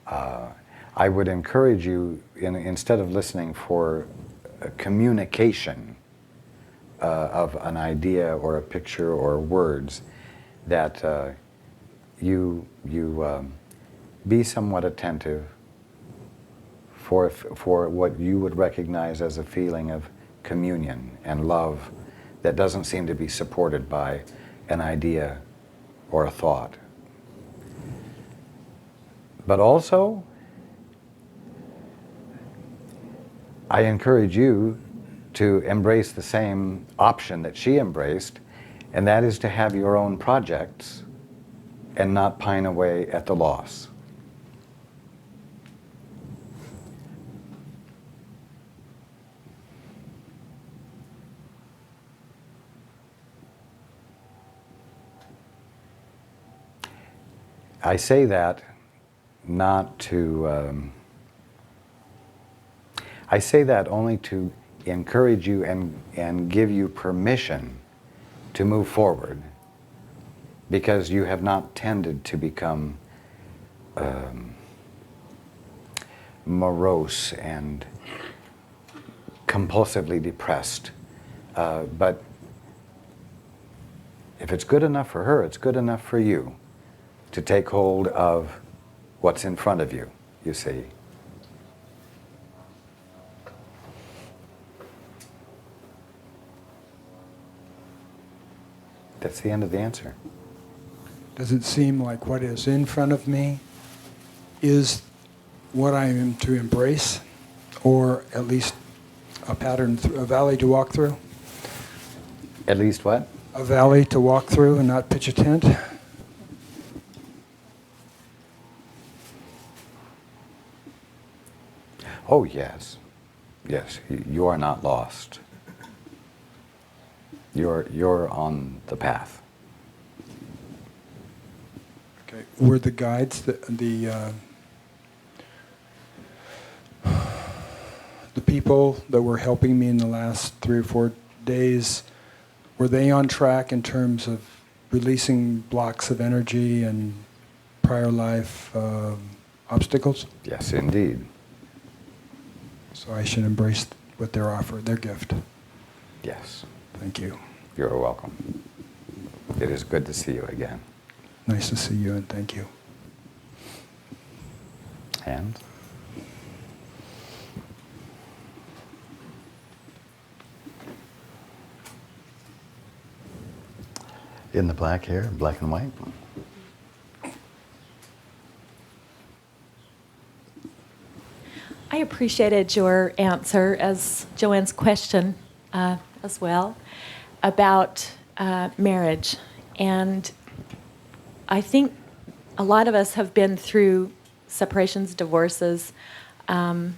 I would encourage you, instead of listening for a communication of an idea or a picture or words, that you be somewhat attentive for what you would recognize as a feeling of communion and love that doesn't seem to be supported by an idea or a thought. But also, I encourage you to embrace the same option that she embraced, and that is to have your own projects and not pine away at the loss. I say that not to, I say that only to encourage you and give you permission to move forward, because you have not tended to become morose and compulsively depressed. But if it's good enough for her, it's good enough for you to take hold of what's in front of you, you see. That's the end of the answer. Does it seem like what is in front of me is what I am to embrace, or at least a pattern, a valley to walk through? At least what? A valley to walk through and not pitch a tent? Oh, yes. Yes, you are not lost. You're on the path. Okay. Were the guides, the people that were helping me in the last 3 or 4 days, were they on track in terms of releasing blocks of energy and prior life obstacles? Yes, indeed. So I should embrace what they're offering, their gift. Yes. Thank you. You're welcome. It is good to see you again. Nice to see you, and thank you. And? In the black hair, black and white. I appreciated your answer as Joanne's question as well about marriage. And I think a lot of us have been through separations, divorces, and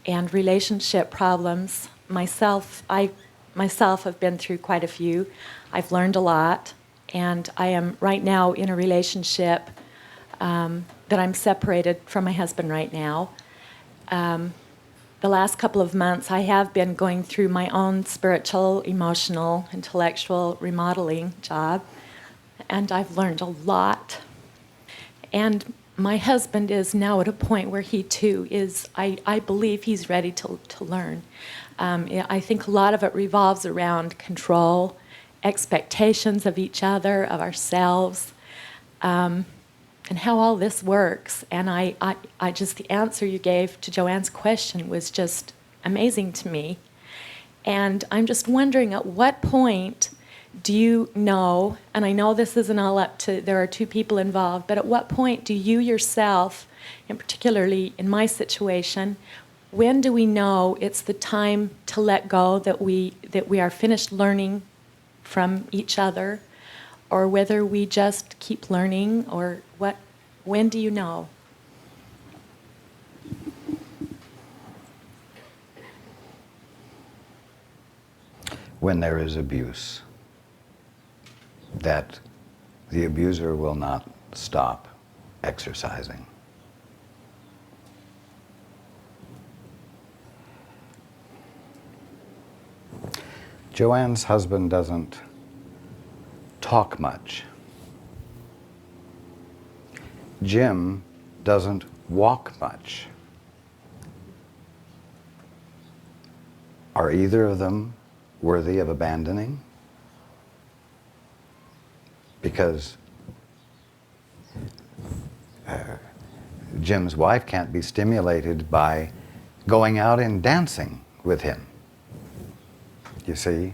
relationship problems. I myself have been through quite a few. I've learned a lot, and I am right now in a relationship that I'm separated from my husband right now. The last couple of months, I have been going through my own spiritual, emotional, intellectual remodeling job, and I've learned a lot. And my husband is now at a point where he too is, I believe he's ready to learn. I think a lot of it revolves around control, expectations of each other, of ourselves, and how all this works. And I just, the answer you gave to Joanne's question was just amazing to me. And I'm just wondering, at what point do you know, and I know this isn't all up to, there are two people involved, but at what point do you yourself, and particularly in my situation, when do we know it's the time to let go, that we are finished learning from each other, or whether we just keep learning, or what? When do you know? When there is abuse, that the abuser will not stop exercising. Joanne's husband doesn't talk much. Jim doesn't walk much. Are either of them worthy of abandoning? Because Jim's wife can't be stimulated by going out and dancing with him. You see?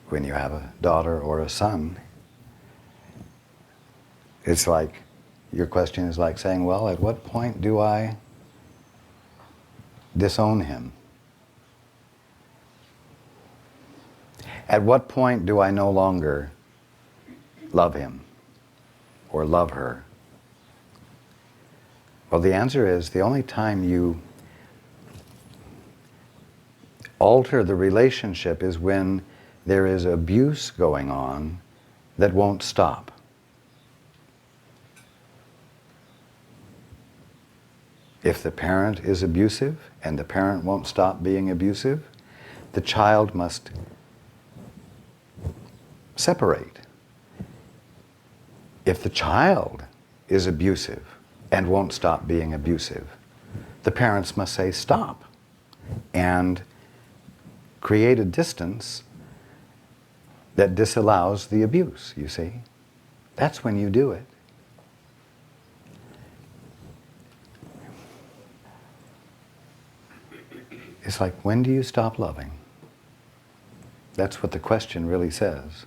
When you have a daughter or a son, it's like, your question is like saying, well, at what point do I disown him? At what point do I no longer love him or love her? Well, the answer is the only time you alter the relationship is when there is abuse going on that won't stop. If the parent is abusive and the parent won't stop being abusive, the child must separate. If the child is abusive and won't stop being abusive, the parents must say stop and create a distance that disallows the abuse, you see. That's when you do it. It's like, when do you stop loving? That's what the question really says.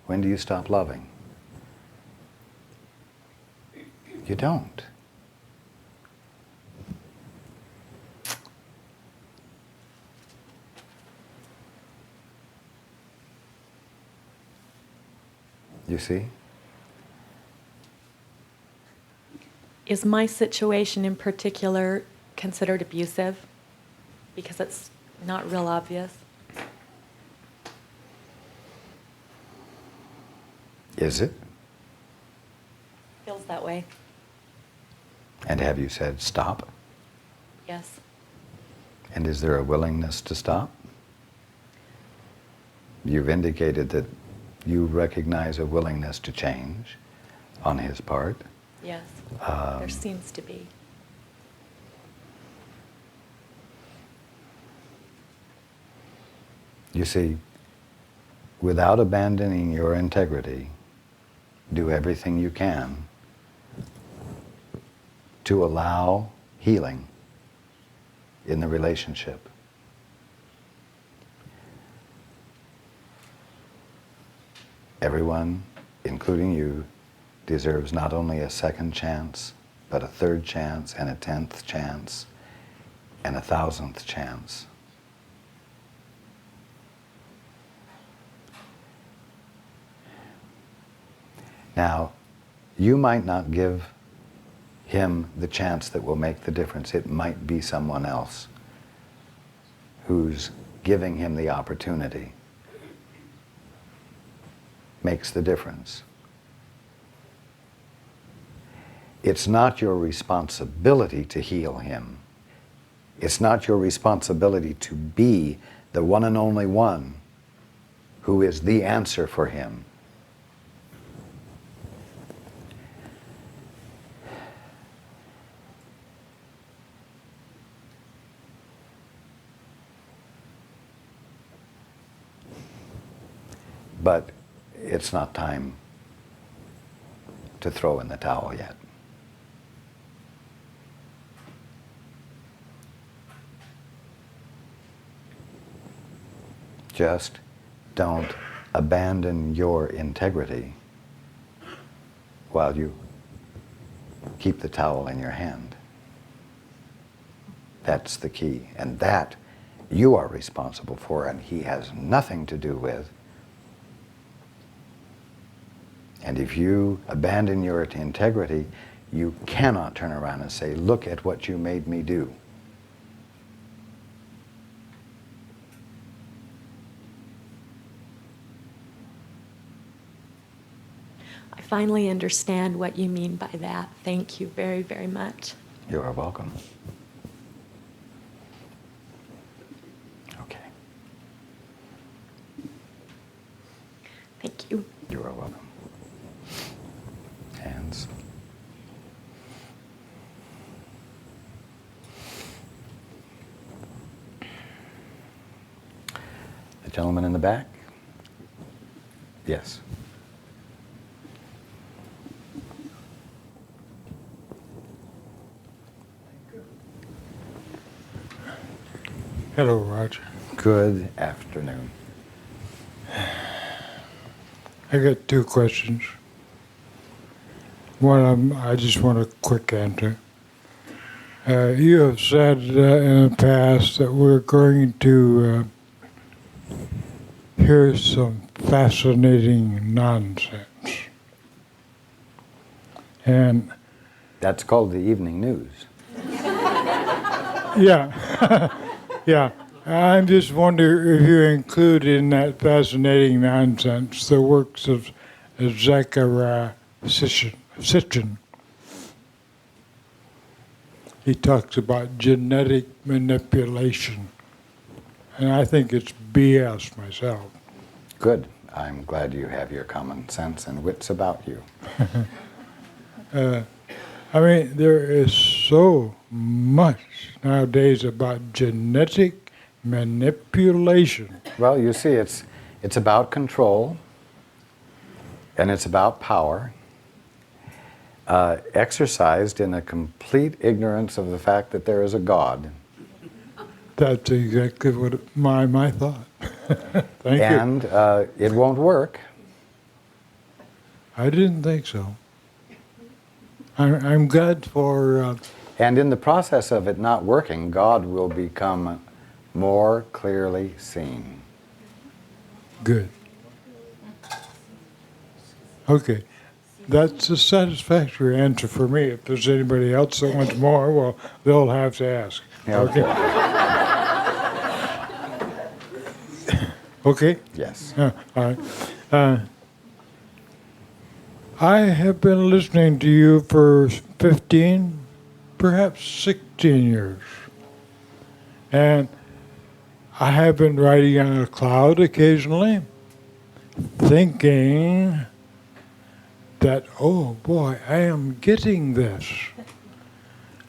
When do you stop loving? You don't. You see? Is my situation in particular considered abusive? Because it's not real obvious. Is it? Feels that way. And have you said stop? Yes. And is there a willingness to stop? You've indicated that you recognize a willingness to change on his part. Yes. There seems to be. You see, without abandoning your integrity, do everything you can to allow healing in the relationship. Everyone, including you, deserves not only a second chance, but a third chance and a 10th chance and a 1,000th chance. Now, you might not give him the chance that will make the difference. It might be someone else who's giving him the opportunity. Makes the difference. It's not your responsibility to heal him. It's not your responsibility to be the one and only one who is the answer for him. But it's not time to throw in the towel yet. Just don't abandon your integrity while you keep the towel in your hand. That's the key. And that you are responsible for, and he has nothing to do with. And if you abandon your integrity, you cannot turn around and say, look at what you made me do. I finally understand what you mean by that. Thank you very, very much. You are welcome. Okay. Thank you. You are welcome. Hands. The gentleman in the back? Yes. Hello, Roger. Good afternoon. I got two questions. One of them, I just want a quick answer. You have said in the past that we're going to hear some fascinating nonsense. And That's called the evening news. yeah, yeah. I'm just wondering if you include in that fascinating nonsense the works of Zechariah Sitchin. He talks about genetic manipulation, and I think it's BS myself. Good. I'm glad you have your common sense and wits about you. I mean, there is so much nowadays about genetic manipulation. Well, you see, it's about control, and it's about power, exercised in a complete ignorance of the fact that there is a God. That's exactly what my thought. Thank you. And it won't work. I didn't think so. I'm glad for. And in the process of it not working, God will become more clearly seen. Good. Okay. That's a satisfactory answer for me. If there's anybody else that wants more, well, they'll have to ask. Okay. Okay? Yes. All right. I have been listening to you for 15, perhaps 16 years. And I have been riding on a cloud occasionally, thinking that, oh boy, I am getting this.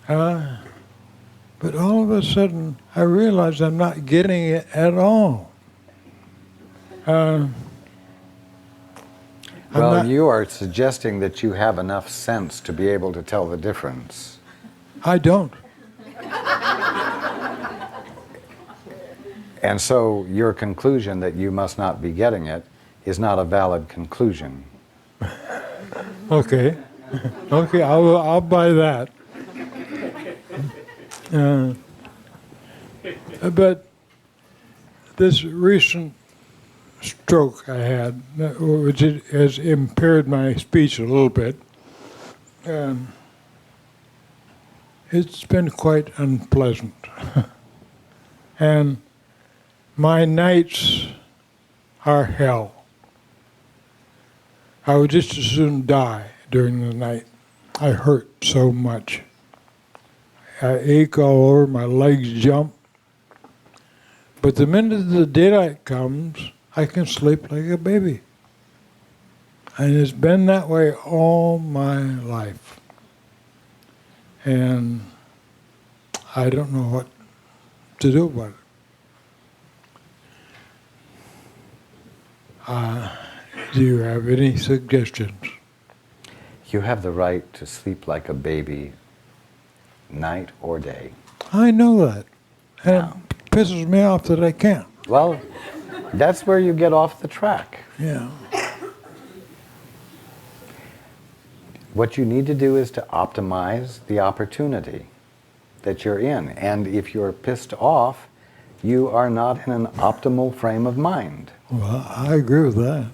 But all of a sudden, I realize I'm not getting it at all. Well, you are suggesting that you have enough sense to be able to tell the difference. I don't. And so your conclusion that you must not be getting it is not a valid conclusion. Okay. Okay, I'll buy that. But this recent stroke I had, which has impaired my speech a little bit, it's been quite unpleasant. And my nights are hell. I would just as soon die during the night. I hurt so much. I ache all over, my legs jump. But the minute the daylight comes, I can sleep like a baby. And it's been that way all my life. And I don't know what to do about it. Do you have any suggestions? You have the right to sleep like a baby, night or day. I know that. And Now. it pisses me off that I can't. Well, that's where you get off the track. Yeah. What you need to do is to optimize the opportunity that you're in. And if you're pissed off, you are not in an optimal frame of mind. Well, I agree with that.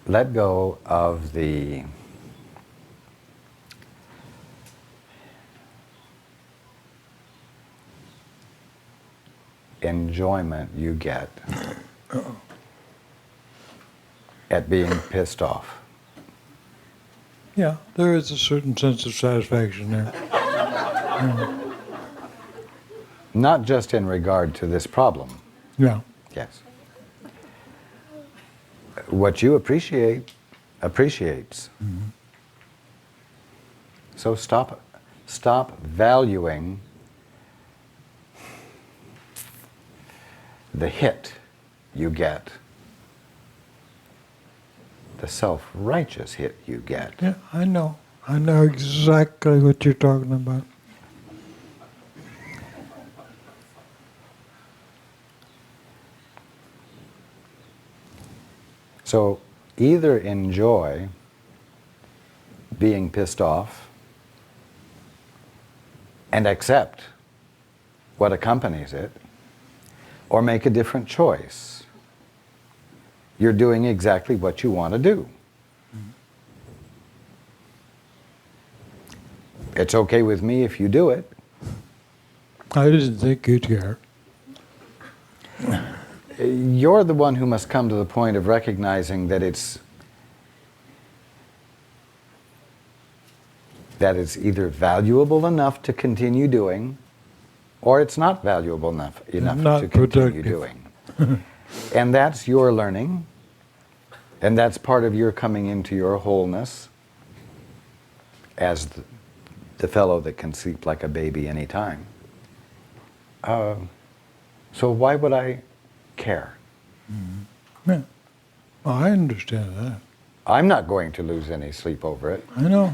Let go of the enjoyment you get at being pissed off. Yeah, there is a certain sense of satisfaction there. Not just in regard to this problem. Yeah. Yes. What you appreciates. Mm-hmm. So stop valuing the hit you get, the self-righteous hit you get. Yeah, I know. I know exactly what you're talking about. So either enjoy being pissed off and accept what accompanies it, or make a different choice. You're doing exactly what you want to do. It's okay with me if you do it. I didn't think you'd care. You're the one who must come to the point of recognizing that it's either valuable enough to continue doing, or it's not valuable enough Not to continue productive. doing. And that's your learning, and that's part of your coming into your wholeness as the fellow that can sleep like a baby anytime. So why would I care? Yeah. Well, I understand that. I'm not going to lose any sleep over it. I know.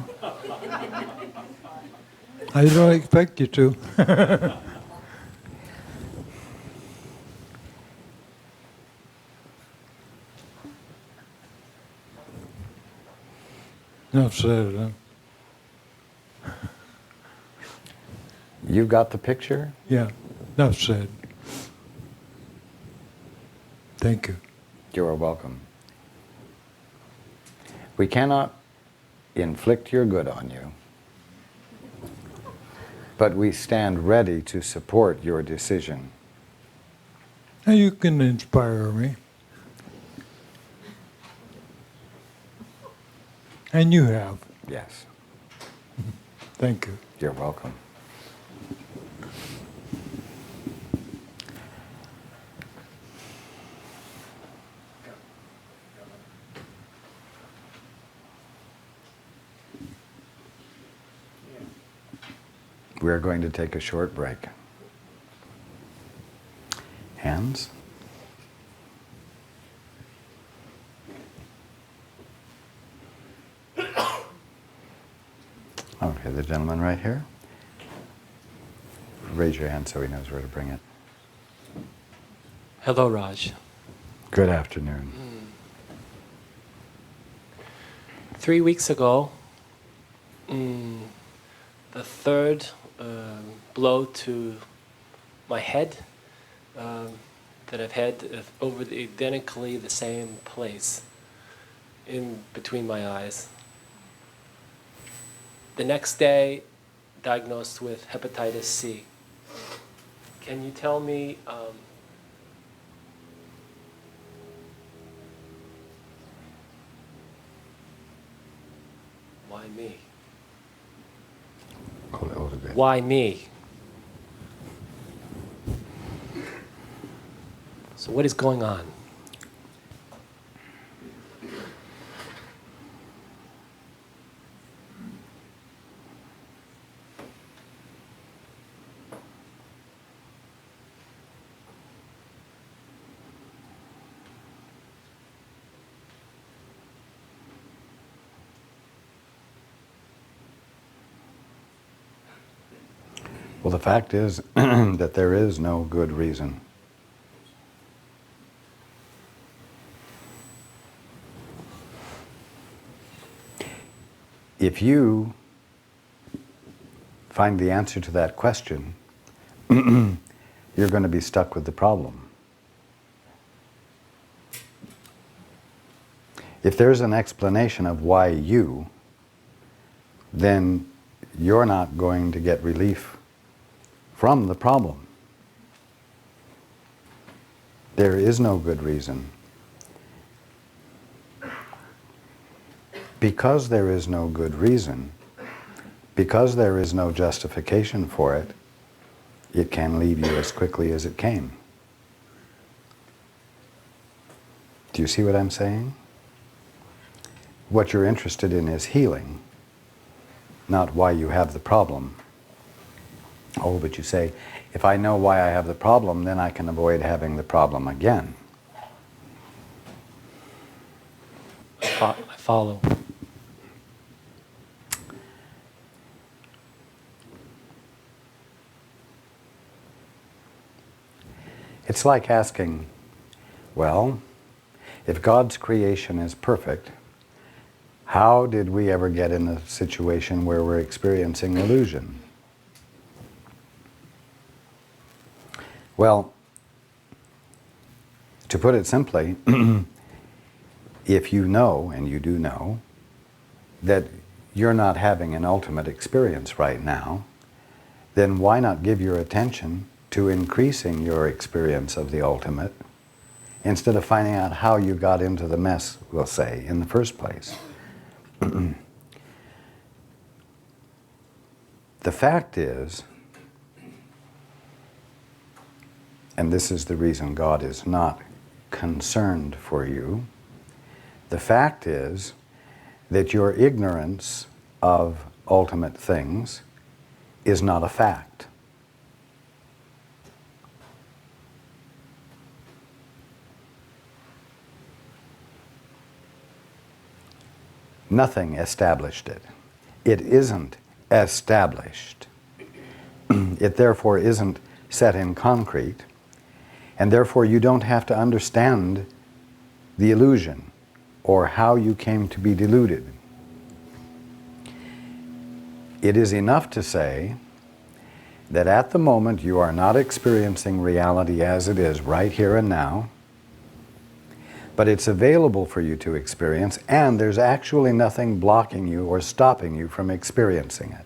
I don't expect you to. Enough said, huh? You've got the picture? Yeah, enough said. Thank you. You're welcome. We cannot inflict your good on you, but we stand ready to support your decision. Now you can inspire me. And you have. Yes, Thank you. you're welcome. We are going to take a short break. Hands? Okay, the gentleman right here. Raise your hand so he knows where to bring it. Hello, Raj. Good afternoon. 3 weeks ago, the third blow to my head that I've had over identically the same place in between my eyes. The next day, diagnosed with hepatitis C. Can you tell me why me? Hold it a little bit. Why me? So what is going on? Well, the fact is that there is no good reason. If you find the answer to that question, you're going to be stuck with the problem. If there's an explanation of why you, then you're not going to get relief from the problem. There is no good reason. Because there is no good reason, because there is no justification for it, it can leave you as quickly as it came. Do you see what I'm saying? What you're interested in is healing, not why you have the problem. Oh, but you say, if I know why I have the problem, then I can avoid having the problem again. I follow. It's like asking, well, if God's creation is perfect, how did we ever get in a situation where we're experiencing illusion? Well, to put it simply, if you know, and you do know, that you're not having an ultimate experience right now, then why not give your attention to increasing your experience of the ultimate instead of finding out how you got into the mess, we'll say, in the first place? The fact is, and this is the reason God is not concerned for you, the fact is that your ignorance of ultimate things is not a fact. Nothing established it. It isn't established. It therefore isn't set in concrete, and therefore you don't have to understand the illusion or how you came to be deluded. It is enough to say that at the moment you are not experiencing reality as it is right here and now, but it's available for you to experience, and there's actually nothing blocking you or stopping you from experiencing it.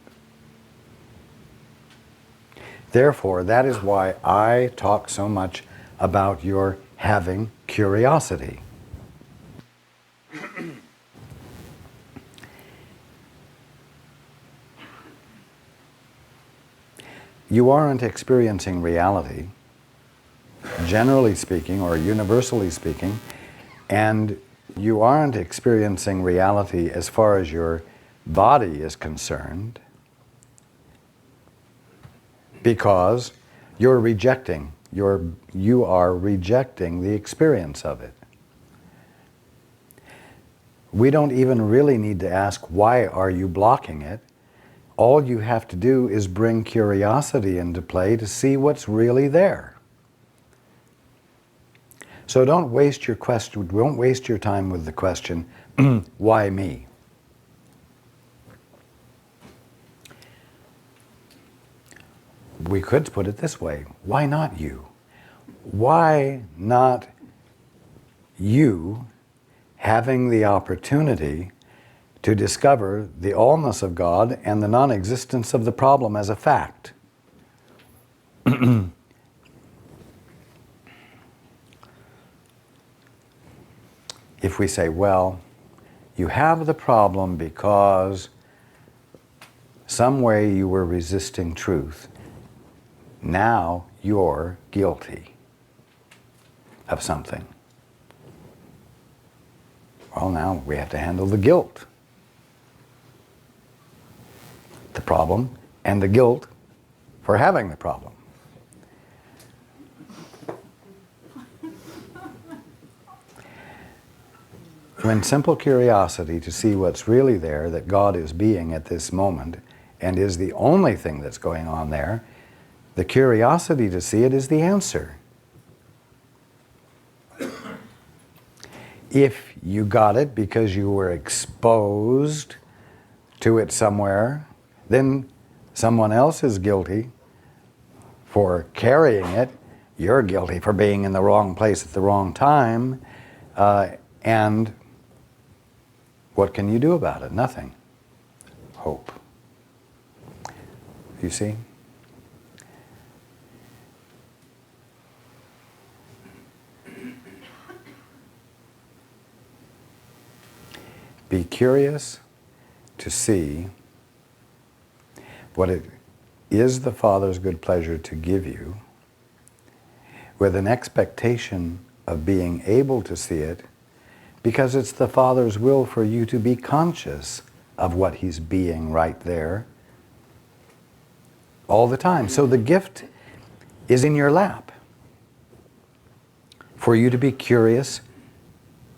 Therefore, that is why I talk so much about your having curiosity. You aren't experiencing reality, generally speaking or universally speaking, and you aren't experiencing reality as far as your body is concerned because you are rejecting the experience of it. We don't even really need to ask, why are you blocking it? All you have to do is bring curiosity into play to see what's really there. So don't waste your time with the question, why me? We could put it this way, why not you? Why not you having the opportunity to discover the allness of God and the non-existence of the problem as a fact? If we say, well, you have the problem because some way you were resisting truth, now you're guilty of something. Well, now we have to handle the guilt. The problem and the guilt for having the problem. When simple curiosity to see what's really there, that God is being at this moment, and is the only thing that's going on there, the curiosity to see it is the answer. If you got it because you were exposed to it somewhere, then someone else is guilty for carrying it. You're guilty for being in the wrong place at the wrong time. And what can you do about it? Nothing. Hope. You see? Be curious to see what it is the Father's good pleasure to give you, with an expectation of being able to see it, because it's the Father's will for you to be conscious of what He's being right there all the time. So the gift is in your lap for you to be curious,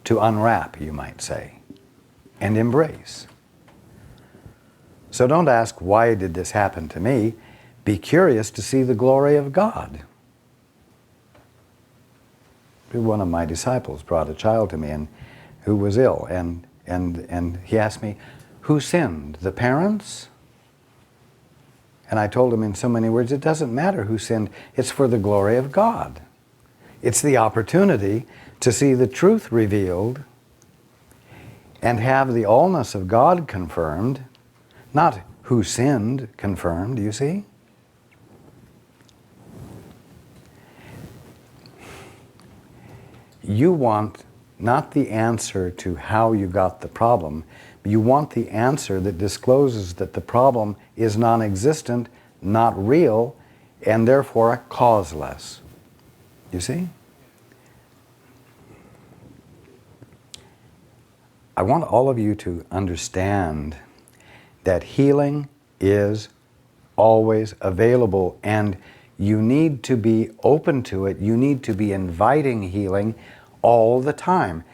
to unwrap, you might say, and embrace. So don't ask, why did this happen to me? Be curious to see the glory of God. One of my disciples brought a child to me and who was ill, and he asked me, who sinned, the parents? And I told him in so many words, it doesn't matter who sinned, it's for the glory of God. It's the opportunity to see the truth revealed and have the allness of God confirmed, not who sinned confirmed, you see? You want not the answer to how you got the problem, but you want the answer that discloses that the problem is non-existent, not real, and therefore causeless. You see? I want all of you to understand that healing is always available, and you need to be open to it. You need to be inviting healing all the time.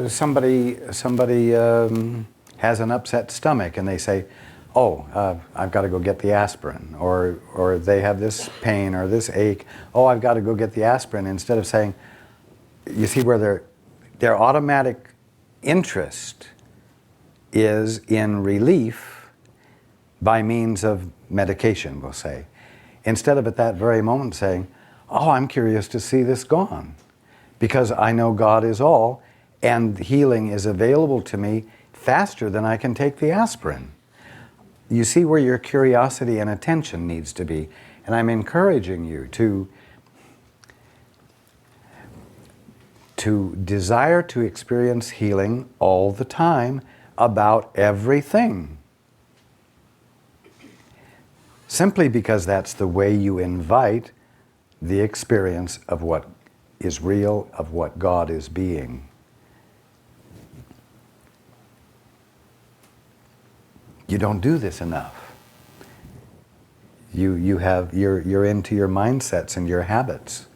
Somebody has an upset stomach and they say, oh, I've got to go get the aspirin, or they have this pain or this ache, oh, I've got to go get the aspirin, instead of saying, you see where their automatic interest is in relief by means of medication, we'll say, instead of at that very moment saying, oh, I'm curious to see this gone, because I know God is all, and healing is available to me faster than I can take the aspirin. You see where your curiosity and attention needs to be, and I'm encouraging you to desire to experience healing all the time about everything. Simply because that's the way you invite the experience of what is real, of what God is being. You don't do this enough. You're into your mindsets and your habits.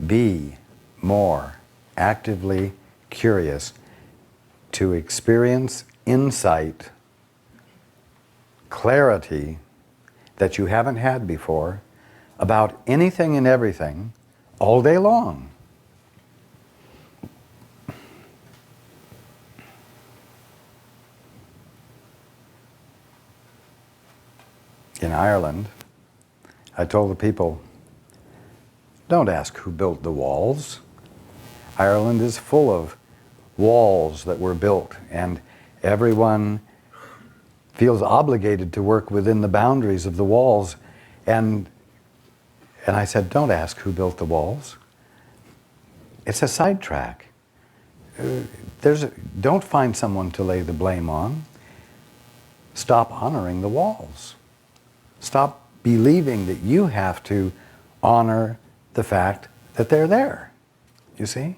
Be more actively curious to experience insight, clarity that you haven't had before about anything and everything all day long. In Ireland, I told the people, don't ask who built the walls. Ireland is full of walls that were built, and everyone feels obligated to work within the boundaries of the walls. And I said, don't ask who built the walls. It's a sidetrack. Don't find someone to lay the blame on. Stop honoring the walls. Stop believing that you have to honor the fact that they're there. You see?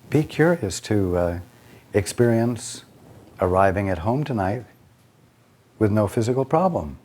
Be curious to experience arriving at home tonight with no physical problem.